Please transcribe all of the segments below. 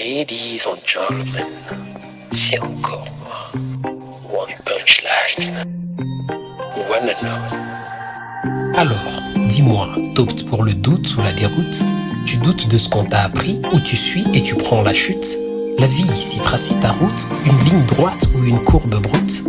Ladies and gentlemen, c'est encore moi. One punchline. One and all. Alors, dis-moi, t'optes pour le doute ou la déroute? Tu doutes de ce qu'on t'a appris ou tu suis et tu prends la chute? La vie, c'est tracer ta route, une ligne droite ou une courbe brute?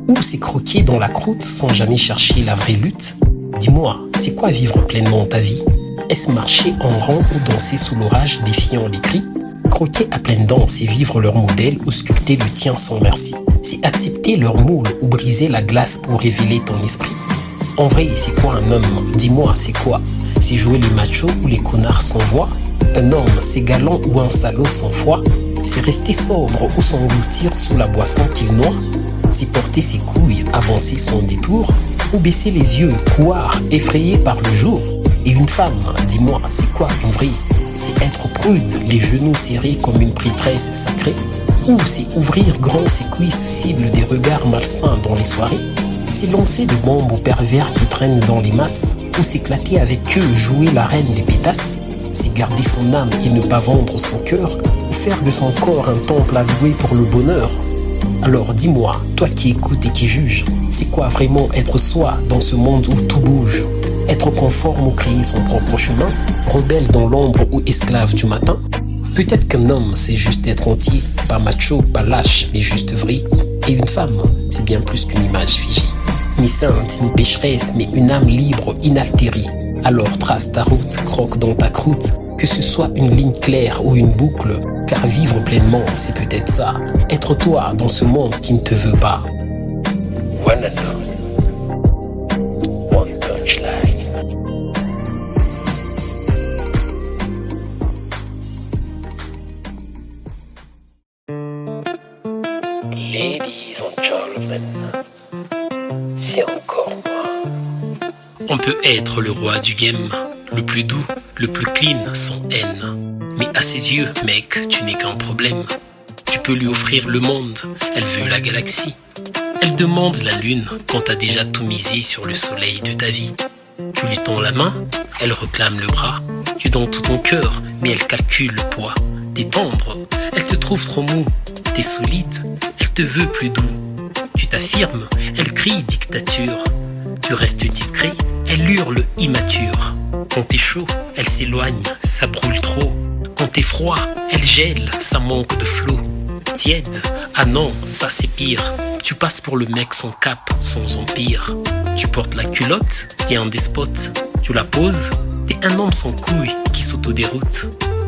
Ou c'est croquer dans la croûte sans jamais chercher la vraie lutte? Dis-moi, c'est quoi vivre pleinement ta vie? Est-ce marcher en rang ou danser sous l'orage défiant les cris? Croquer à pleines dents, c'est vivre leur modèle ou sculpter le tien sans merci. C'est accepter leur moule ou briser la glace pour révéler ton esprit. En vrai, c'est quoi un homme? Dis-moi, c'est quoi? C'est jouer les machos ou les connards sans voix? Un homme, c'est galant ou un salaud sans foi? C'est rester sobre ou s'engloutir sous la boisson qu'il noie? C'est porter ses couilles, avancer son détour? Ou baisser les yeux, couard, effrayé par le jour? Et une femme, dis-moi, c'est quoi une vraie? C'est être prude, les genoux serrés comme une prêtresse sacrée? Ou c'est ouvrir grand ses cuisses, cible des regards malsains dans les soirées? C'est lancer de bombes aux pervers qui traînent dans les masses? Ou s'éclater avec eux, jouer la reine des pétasses? C'est garder son âme et ne pas vendre son cœur? Ou faire de son corps un temple à louer pour le bonheur? Alors dis-moi, toi qui écoutes et qui juges, c'est quoi vraiment être soi dans ce monde où tout bouge? Être conforme ou créer son propre chemin? Rebelle dans l'ombre ou esclave du matin? Peut-être qu'un homme, c'est juste être entier, pas macho, pas lâche, mais juste vrai. Et une femme, c'est bien plus qu'une image figée. Ni sainte, ni pécheresse, mais une âme libre, inaltérée. Alors trace ta route, croque dans ta croûte, que ce soit une ligne claire ou une boucle. Car vivre pleinement, c'est peut-être ça, être toi dans ce monde qui ne te veut pas. One and all. One punchline. Ladies and gentlemen, c'est encore moi. On peut être le roi du game, le plus doux, le plus clean, sans haine. Mais à ses yeux, mec, tu n'es qu'un problème. Tu peux lui offrir le monde, elle veut la galaxie. Elle demande la lune quand t'as déjà tout misé sur le soleil de ta vie. Tu lui tends la main, elle réclame le bras. Tu donnes tout ton cœur, mais elle calcule le poids. T'es tendre, elle te trouve trop mou. T'es solide, elle te veut plus doux. Tu t'affirmes, elle crie dictature. Tu restes discret, elle hurle immature. Quand t'es chaud, elle s'éloigne, ça brûle trop. Quand t'es froid, elle gèle, ça manque de flot. Tiède, ah non, ça c'est pire. Tu passes pour le mec sans cap, sans empire. Tu portes la culotte, t'es un despote. Tu la poses, t'es un homme sans couilles qui s'autodéroute.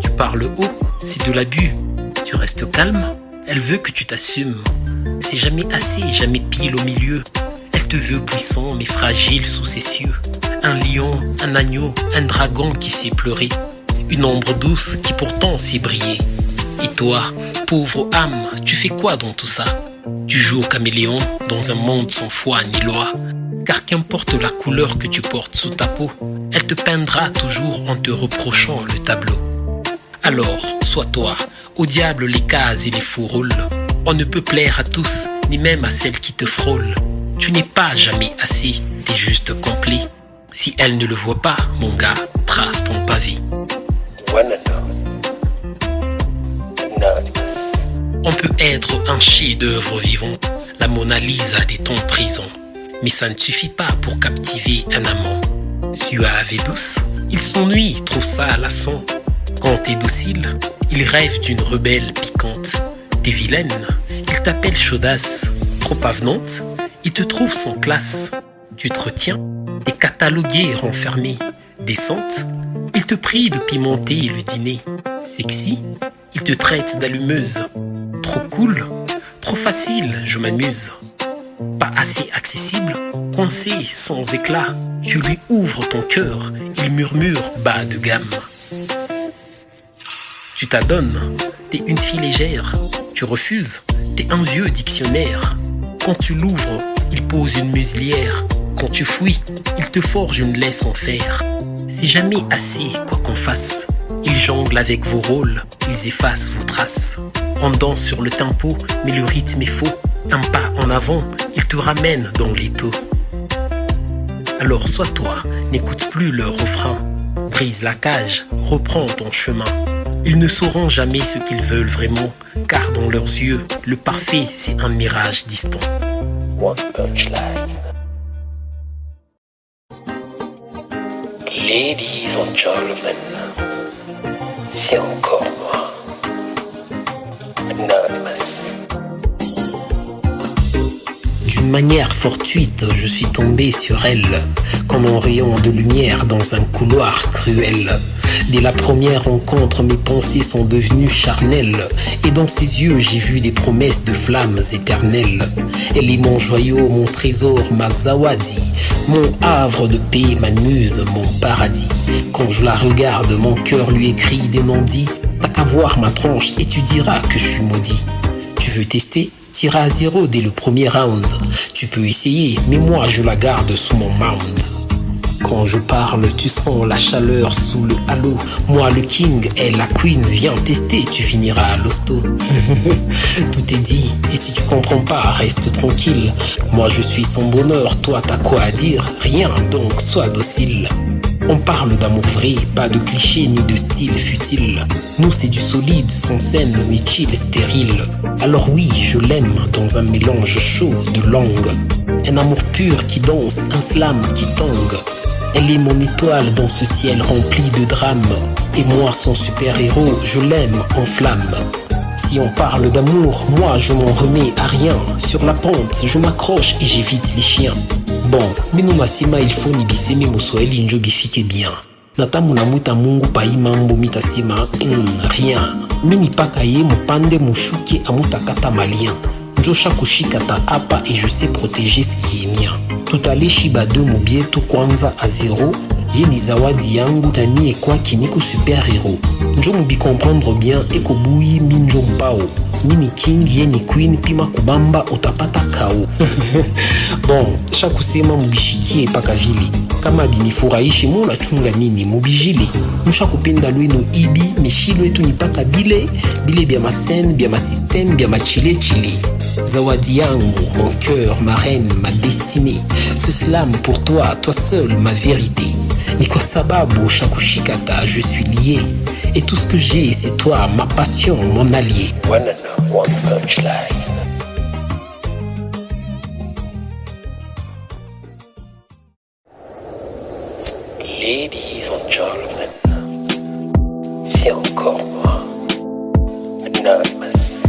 Tu parles haut, c'est de l'abus. Tu restes calme, elle veut que tu t'assumes. C'est jamais assez, jamais pile au milieu. Elle te veut puissant mais fragile sous ses cieux. Un lion, un agneau, un dragon qui sait pleurer. Une ombre douce qui pourtant sait briller. Et toi, pauvre âme, tu fais quoi dans tout ça? Tu joues au caméléon dans un monde sans foi ni loi. Car qu'importe la couleur que tu portes sous ta peau, elle te peindra toujours en te reprochant le tableau. Alors, sois toi, au diable les cases et les faux rôles. On ne peut plaire à tous, ni même à celles qui te frôlent. Tu n'es pas jamais assez, t'es juste complet. Si elle ne le voit pas, mon gars, trace ton pavé. One and all. Anonymous. On peut être un chef-d'œuvre vivant, la Mona Lisa des temps présents. Mais ça ne suffit pas pour captiver un amant. Suave et douce, il s'ennuie, trouve ça lassant. Quand t'es docile, il rêve d'une rebelle piquante. T'es vilaine, il t'appelle chaudasse. Trop avenante, il te trouve sans classe. Tu te retiens, t'es cataloguée, renfermée. Décente, il te prie de pimenter le dîner. Sexy, il te traite d'allumeuse. Trop cool, trop facile, je m'amuse. Pas assez accessible, coincé, sans éclat. Tu lui ouvres ton cœur, il murmure bas de gamme. Tu t'adonnes, t'es une fille légère. Tu refuses, t'es un vieux dictionnaire. Quand tu l'ouvres, il pose une muselière. Quand tu fouilles, il te forge une laisse en fer. C'est jamais assez, quoi qu'on fasse. Ils jonglent avec vos rôles, ils effacent vos traces. On danse sur le tempo, mais le rythme est faux. Un pas en avant, il te ramène dans l'étau. Alors sois toi, n'écoute plus leur refrain. Brise la cage, reprends ton chemin. Ils ne sauront jamais ce qu'ils veulent vraiment, car dans leurs yeux, le parfait, c'est un mirage distant. One punchline. Ladies and gentlemen, c'est encore moi, Anonymous. D'une manière fortuite, je suis tombé sur elle, comme un rayon de lumière dans un couloir cruel. Dès la première rencontre, mes pensées sont devenues charnelles, et dans ses yeux, j'ai vu des promesses de flammes éternelles. Elle est mon joyau, mon trésor, ma zawadi, mon havre de paix, ma muse, mon paradis. Quand je la regarde, mon cœur lui écrit des non-dits. T'as qu'à voir ma tronche et tu diras que je suis maudit. Tu veux tester ? Tire à 0 dès le premier round. Tu peux essayer, mais moi je la garde sous mon mound. Quand je parle, tu sens la chaleur sous le halo. Moi le king, elle la queen, viens tester, tu finiras à l'hosto. Tout est dit, et si tu comprends pas, reste tranquille. Moi je suis son bonheur, toi t'as quoi à dire? Rien, donc sois docile. On parle d'amour vrai, pas de clichés ni de style futile. Nous c'est du solide, sans scène ni chill stérile. Alors oui, je l'aime dans un mélange chaud de langue. Un amour pur qui danse, un slam qui tangue. Elle est mon étoile dans ce ciel rempli de drames. Et moi son super-héros, je l'aime en flamme. Si on parle d'amour, moi je m'en remets à rien. Sur la pente, je m'accroche et j'évite les chiens. Bon, minu nasema il faut nibiseme muswahili njo bifike bien. Natamu na muta mungu pa imambo mitasema rien. Mini paka ye mupande mushuke amuta kata malien. Njo shakushika ta hapa et je sais protéger ce qui est mien. Tutalishi bado mubietu kwanza a 0. Ye ni zawadi yangu na mie kwake niko super hero. Njo mubi comprendre bien eko bui minjo mpao. Mini king ye ni queen pima kubamba utapata kao. Bon, shakusema mubishikie paka vile. Kama binifurahishi muna chunga nini mubijili. Musha kupenda lweno ibi mishilo etu ni paka bile. Bile bia ma scène, bia ma système, bia ma chile chile. Zawadi yangu, mon cœur, ma reine, ma destinée. Ce slam pour toi, toi seul, ma vérité. Ni kwa sababu shakushikata, je suis lié. Et tout ce que j'ai, c'est toi, ma passion, mon allié. One punchline. Ladies and gentlemen, c'est encore moi, Anonymous.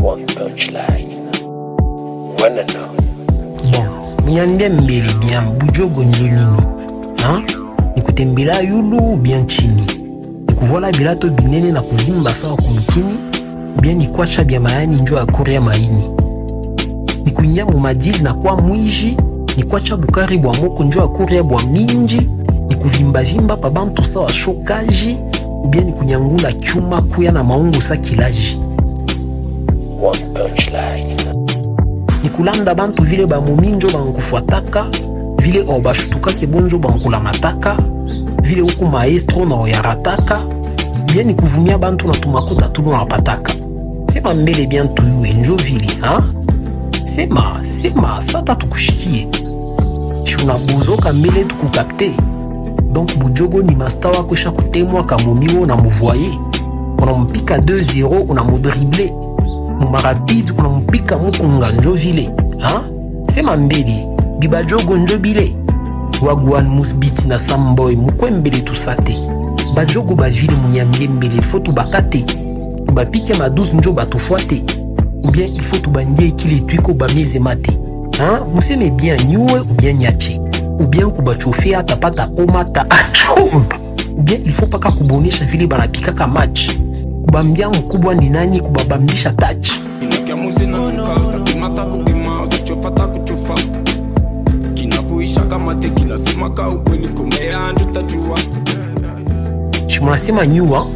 One punchline. Bon, mnyambia mbele bien bujogo njo nini? Nikutembela yulu ou bien chini? Nikuvola bilato binene na kuvimba sawa kumkini? Ou bien nikwacha bia mayani njo akuri ya maini? Nikuingia mumadili na kwa mwiji? Nikwacha bukari bwa moko njo akuri ya bwa minji? Nikuvimba vimba pa bantu sawa shokaji? Ou bien nikunyangula kyuma kuya na maungu sa kilaji? One punchline. Nikulanda bantu vile ba muminjo bankufuataka, vile obashutuka kebonjo bankula mataka, vile huku maestro na oyarataka, bien nikuvumia bantu na tumakuta tulo na pataka. Sema mbele bien tuyue njo vile, ha? Sema, sata tukushikie. Shuna buzoka mbele tukukapte. Donc bujogo ni mastawa kusha kutemwa kamomiwo na muvoye. Unampika 2-0, unamudrible. Mumarabid unampika mukunga njo vile, ha? Sema mbele, bibajogo njo bile. Wagwan musbiti na samboy mukwembele tusate. Bajogo bavile munyambie mbele, il faut tubakate. Tubapike madouze njo batufuate. Ou bien il faut tubandie kile tuiko bameze mate. Ha? Museme bien nyue ou bien nyache. Ou bien kubachofe atapata omata achomba. Ou bien il faut paka kubonesha vile banapika ka match. Kubambia mkubwa ni nani kubabambisha touch. Chimwasema nyua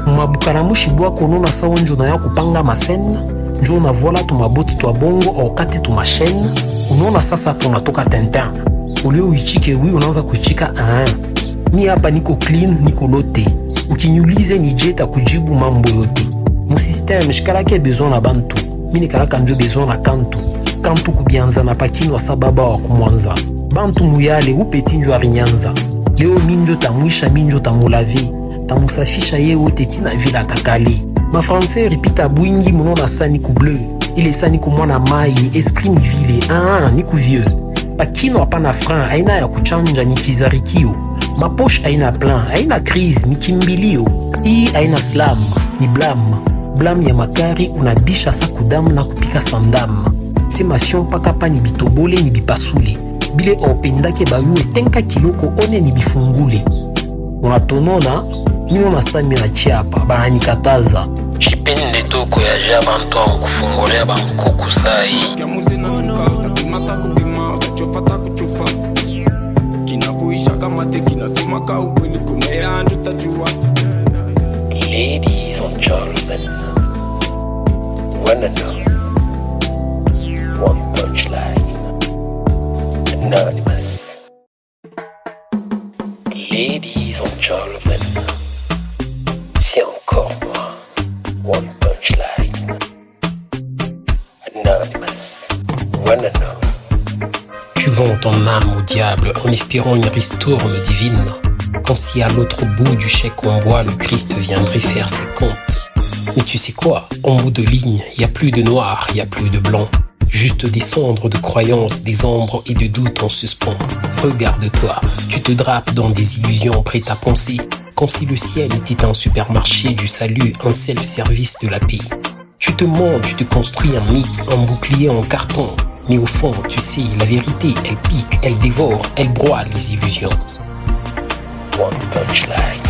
mwabukaramushi bwa konona sawa njo na ya kupanga masen. Njo unavola tumaboti twa bongo au kati tumashene. Unaona sasa tunatoka Tintin. Ulio uichike wi unaanza kuichika mi hapa niko clean niko lote. Ukinyulize ni jeta kujibu mambo yote. Mu system shikarake besoin na bantu. Mini karaka njo besoin na kantu. Kantu kubianza na pakinwa sababa wa kumwanza. Bantu muyale upeti njo arinyanza. Leo minjo tamwisha minjo tamulavi. tamusafisha ye wote tina vila takale. Ma français ripita bwingi monona sani ku bleu. Ile sani ku mwana mai esprit ni vile. Ni ku vieux. Pakino hapana frein aina ya kuchanja ni kizarikio. Mapoche aina plan aina crise ni kimbilio. Hii aina slam ni blam. Blam ya makari unabisha sa kudamu na kupika sandam. Se mafion paka pa ni bitobole ni bipasule. Bile opendake bayue tenka kiloko one ni bifungule. Unatonona mino na sami na chiapa bananikataza. Shipende toko ya jaba ntoa kufungolea bankuku sai. Kiamuzi na tuka ustakimata kupima ustachofata kuchufa. Kinavuisha kama teki nasema ka ukweli kumea anju tajua. Ladies and gentlemen, wanna know one punchline, anonymous. Ladies and gentlemen, c'est encore moi, one punchline, anonymous. Wanna know. Tu vends ton âme au diable en espérant une ristourne divine. Comme si à l'autre bout du chèque en bois, le Christ viendrait faire ses comptes. Mais tu sais quoi, en bout de ligne, y a plus de noir, y a plus de blanc. Juste des cendres de croyances, des ombres et de doutes en suspens. Regarde-toi, tu te drapes dans des illusions prêtes à penser, comme si le ciel était un supermarché du salut, un self-service de la paix. Tu te mens, tu te construis un mythe, un bouclier en carton. Mais au fond, tu sais, la vérité, elle pique, elle dévore, elle broie les illusions. One punchline.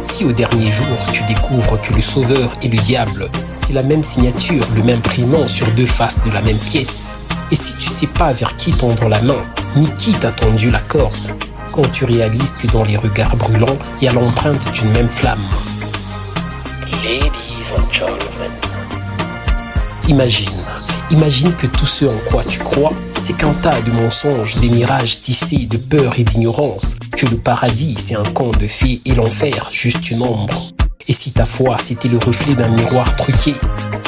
Si au dernier jour, tu découvres que le sauveur et le diable, c'est la même signature, le même prénom sur deux faces de la même pièce, et si tu sais pas vers qui tendre la main, ni qui t'a tendu la corde, quand tu réalises que dans les regards brûlants, il y a l'empreinte d'une même flamme. Ladies and gentlemen, Imagine que tout ce en quoi tu crois, c'est qu'un tas de mensonges, des mirages tissés de peur et d'ignorance, que le paradis c'est un conte de fées et l'enfer juste une ombre. Et si ta foi c'était le reflet d'un miroir truqué,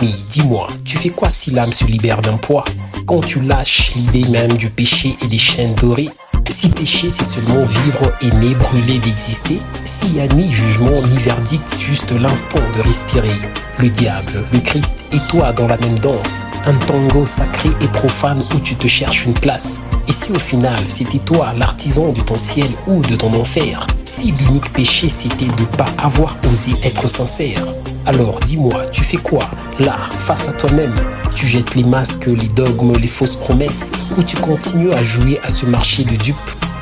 mais dis-moi, tu fais quoi si l'âme se libère d'un poids, quand tu lâches l'idée même du péché et des chaînes dorées? Si péché c'est seulement vivre, aimer, brûler, d'exister, s'il n'y a ni jugement ni verdict, juste l'instant de respirer. Le diable, le Christ et toi dans la même danse, un tango sacré et profane où tu te cherches une place. Et si au final c'était toi l'artisan de ton ciel ou de ton enfer, si l'unique péché c'était de pas avoir osé être sincère, alors dis-moi, tu fais quoi là, face à toi-même? Tu jettes les masques, les dogmes, les fausses promesses, ou tu continues à jouer à ce marché de dupes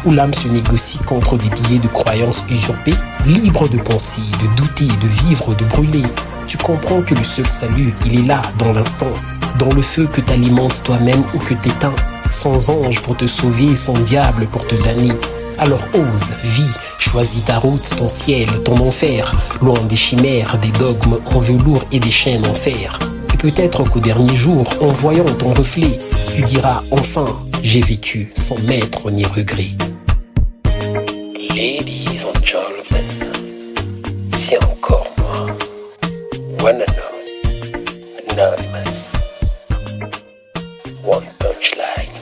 où l'âme se négocie contre des billets de croyances usurpés, libre de penser, de douter, de vivre, de brûler. Tu comprends que le seul salut, il est là, dans l'instant, dans le feu que t'alimentes toi-même ou que t'éteins, sans ange pour te sauver, sans diable pour te damner. Alors ose, vis, choisis ta route, ton ciel, ton enfer, loin des chimères, des dogmes en velours et des chaînes en fer. Et peut-être qu'au dernier jour, en voyant ton reflet, tu diras enfin, j'ai vécu sans maître ni regret. ladies and gentlemen, c'est encore moi, wanna know, anonymous, one punchline.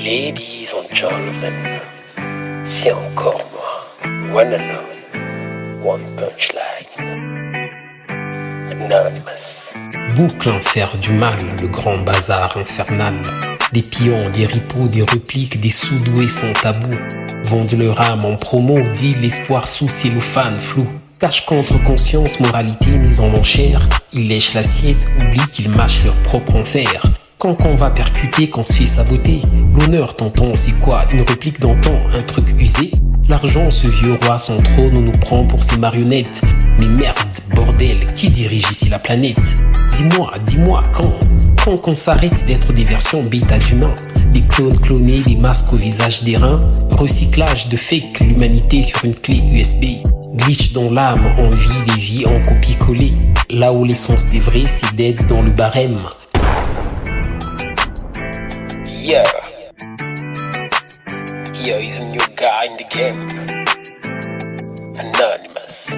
Ladies and gentlemen, c'est encore moi, wanna know, one punchline. Anonymous. Boucle en fer du mal, le grand bazar infernal. Des pions, des ripoux, des répliques, des sous-doués sans tabou. Vendent leur âme en promo, dit l'espoir sous cellophane flou. Cache contre conscience, moralité mise en enchère. Ils lèchent l'assiette, oublient qu'ils mâchent leur propre enfer. Quand qu'on va percuter, qu'on se fait saboter. L'honneur, tonton, c'est quoi? Une réplique d'antan, un truc usé? L'argent, ce vieux roi sans trône, nous prend pour ses marionnettes. Mais merde, bordel, qui dirige ici la planète? Dis-moi, quand qu'on s'arrête d'être des versions bêta d'humains? Des clones clonés, des masques au visage d'airain. Recyclage de fake, l'humanité sur une clé USB. Glitch dans l'âme, envie des vies en copie-collée. Là où l'essence des vrais, c'est dead dans le barème. Yeah, he's a new guy in the game. Anonymous.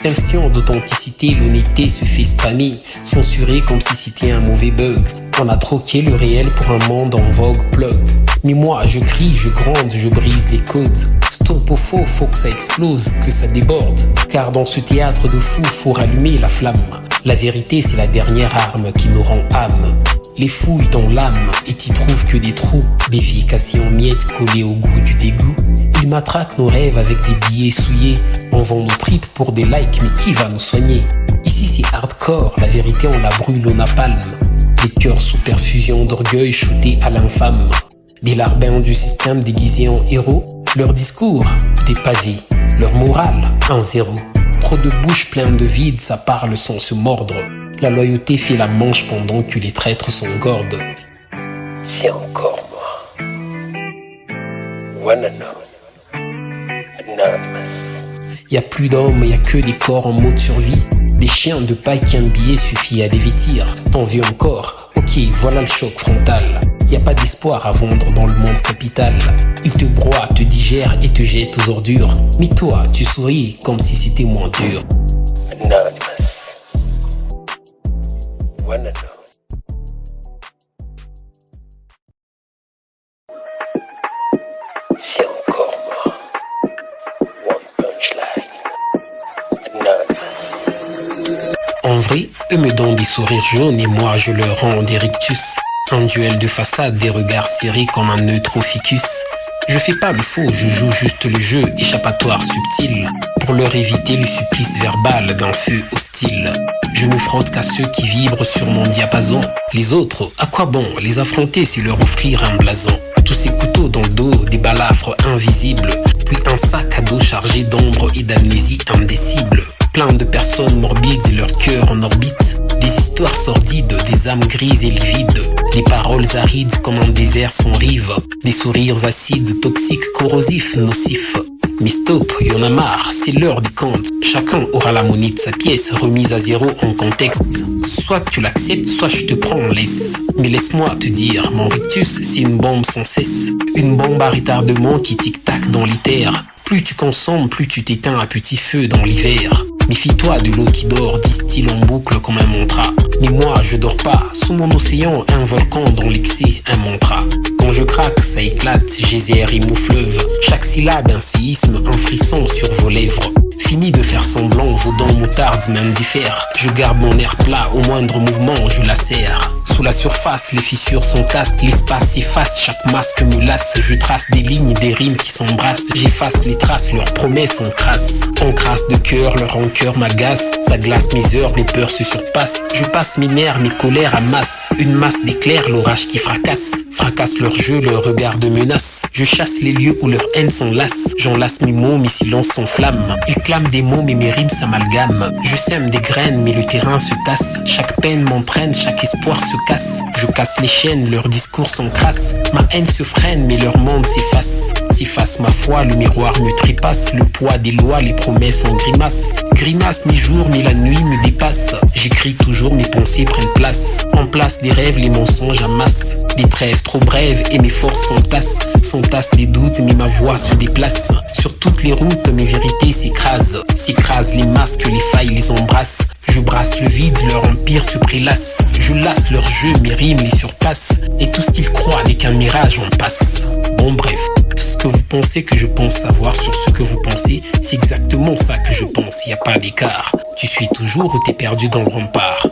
Distinction d'authenticité, l'honnêteté se fait spammer, censuré comme si c'était un mauvais bug. On a troqué le réel pour un monde en vogue plug. Mais moi, je crie, je gronde, je brise les codes. Stop au faux, faut que ça explose, que ça déborde. Car dans ce théâtre de fous, faut rallumer la flamme. La vérité, c'est la dernière arme qui nous rend âme. Les fouilles dans l'âme et t'y trouves que des trous. Des vies cassées en miettes collées au goût du dégoût. Ils matraquent nos rêves avec des billets souillés. On vend nos tripes pour des likes, mais qui va nous soigner? Ici c'est hardcore, la vérité on la brûle au napalm. Les cœurs sous perfusion d'orgueil shootés à l'infâme. Des larbins du système déguisés en héros. Leur discours, des pavés. Leur morale, un zéro. Trop de bouches pleines de vide, ça parle sans se mordre. La loyauté fait la manche pendant que les traîtres s'engordent. C'est encore moi. One Anonymous. Y a plus d'hommes, y a que des corps en mode survie. Des chiens de paille qu'un billet suffit à dévêtir. T'en veux encore? Ok, voilà le choc frontal. Y a pas d'espoir à vendre dans le monde capital. Il te broie, te digère et te jette aux ordures. Mais toi, tu souris comme si c'était moins dur. Anonymous. One Anonymous. C'est encore moi. One punchline. Anonymous. En vrai, eux me donnent des sourires jaunes et moi je leur rends des rictus. Un duel de façade, des regards serrés comme un neutroficus. Je fais pas le faux, je joue juste le jeu échappatoire subtil. Pour leur éviter le supplice verbal d'un feu hostile. Je ne frotte qu'à ceux qui vibrent sur mon diapason. Les autres, à quoi bon les affronter c'est leur offrir un blason. Tous ces couteaux dans le dos, des balafres invisibles. Puis un sac à dos chargé d'ombre et d'amnésie indicible. Plein de personnes morbides et leur cœur en orbite. Des histoires sordides, des âmes grises et livides. Des paroles arides comme un désert sans rive. Des sourires acides, toxiques, corrosifs, nocifs. Mais stop, y'en a marre, c'est l'heure des comptes. Chacun aura la monnaie de sa pièce remise à zéro en contexte. Soit tu l'acceptes, soit je te prends en laisse. Mais laisse-moi te dire, mon rictus c'est une bombe sans cesse. Une bombe à retardement qui tic-tac dans l'itère. Plus tu consommes, plus tu t'éteins à petit feu dans l'hiver. Méfie-toi de l'eau qui dort, distille en boucle comme un mantra. Mais moi je dors pas, sous mon océan un volcan dans l'excès, un mantra. Quand je craque, ça éclate, geyser et mot fleuve. Chaque syllabe un séisme, un frisson sur vos lèvres. Fini de faire semblant, vos dents moutardes m'indiffèrent. Je garde mon air plat, au moindre mouvement je la serre. Sous la surface, les fissures s'entassent, l'espace s'efface, chaque masque me lasse. Je trace des lignes, des rimes qui s'embrassent. J'efface les traces, leurs promesses en crasse. En crasse de cœur, leur rancœur m'agace. Ça glace mes heures, les peurs se surpassent. Je passe mes nerfs, mes colères à masse. Une masse d'éclairs, l'orage qui fracasse. Fracasse leur jeu, leur regard de menace. Je chasse les lieux où leur haine s'enlace. J'enlace mes mots, mes silences s'enflamment. Ils clament des mots, mais mes rimes s'amalgament. Je sème des graines, mais le terrain se tasse. Chaque peine m'entraîne, chaque espoir se casse. Je casse les chaînes, leurs discours s'encrassent. Ma haine se freine, mais leur monde s'efface. S'efface ma foi, le miroir me trépasse. Le poids des lois, les promesses en grimace. Grimace mes jours, mais la nuit me dépasse. J'écris toujours, mes pensées prennent place. En place des rêves, les mensonges amassent. Des trêves trop brèves et mes forces s'entassent. S'entassent des doutes, mais ma voix se déplace. Sur toutes les routes, mes vérités s'écrasent. S'écrasent les masques, les failles les embrassent. Je brasse le vide, leur empire se prélasse. Je lasse leur jeu, mes rimes les surpassent. Et tout ce qu'ils croient n'est qu'un mirage, on passe. Bon bref, ce que vous pensez que je pense savoir sur ce que vous pensez, c'est exactement ça que je pense, y a pas d'écart. Tu suis toujours ou t'es perdu dans le rempart.